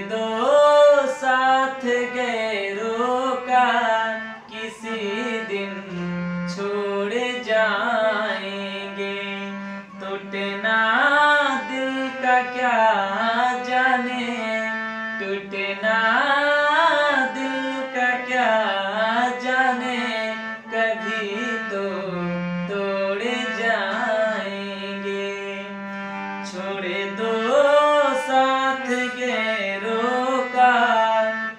दो साथ गैरों का, किसी दिन छोड़ जाएंगे। टूटना दिल का क्या जाने, टूटना दिल का क्या जाने, कभी तो तोड़ जाएंगे। छोड़ दो साथ गैरों का,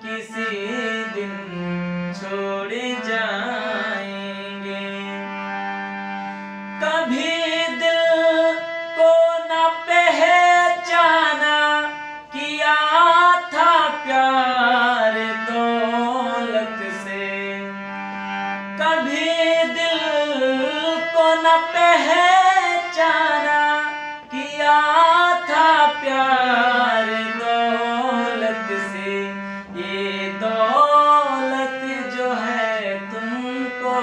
किसी दिन छोड़ जाएंगे। कभी दिल को न पहचाना, किया था प्यार दौलत से। कभी दिल को न पहचाना, किया था प्यार दौलत से। ये दौलत जो है तुमको,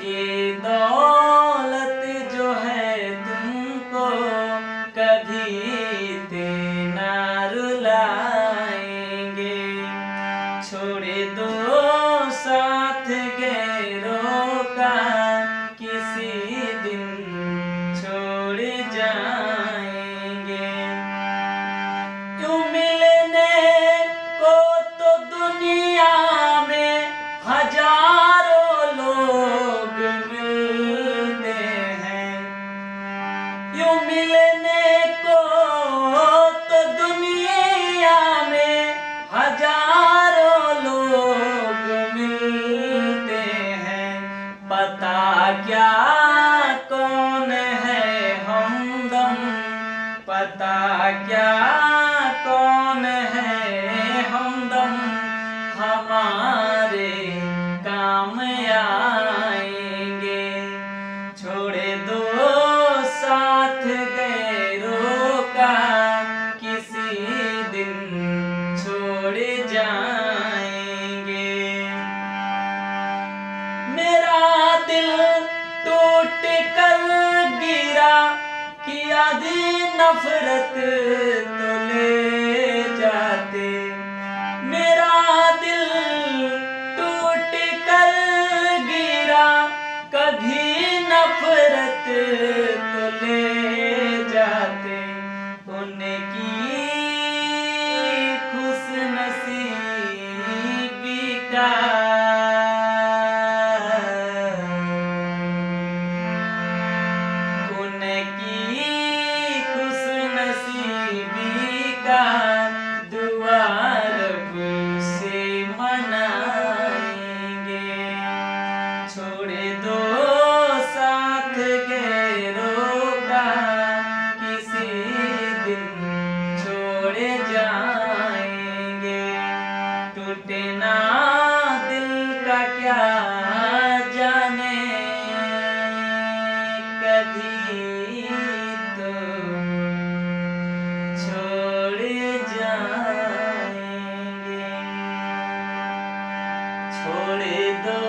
ये दौलत जो है तुमको, कभी देना रुलाएंगे। छोड़ दो साथ गैरों का, किसी दिन छोड़ जाएंगे। क्यों मिलने को तो दुनिया में हजारों लोग मिलते हैं। क्यों मिलने को तो दुनिया में हजारों लोग मिलते हैं। पता क्या कौन है हमदम, पता क्या कौन है हमदम, हमारे काम आएंगे। छोड़ दो साथ गैरों का, किसी दिन छोड़ जाएंगे। मेरा दिल टूट कर गिरा, किया दी नफरत तो ले जाते। मेरा दिल टूट कर गिरा, कभी नफरत तो ले जाते। उनकी खुश नसीबी का, उनकी खुश नसीबी का दुआ रब से मनाएंगे। छोड़ दो साथ गैरों का, किसी दिन छोड़ जाएंगे। टूटना दिल का क्या जाने, कभी तो छोड़ जाएंगे। छोड़ दो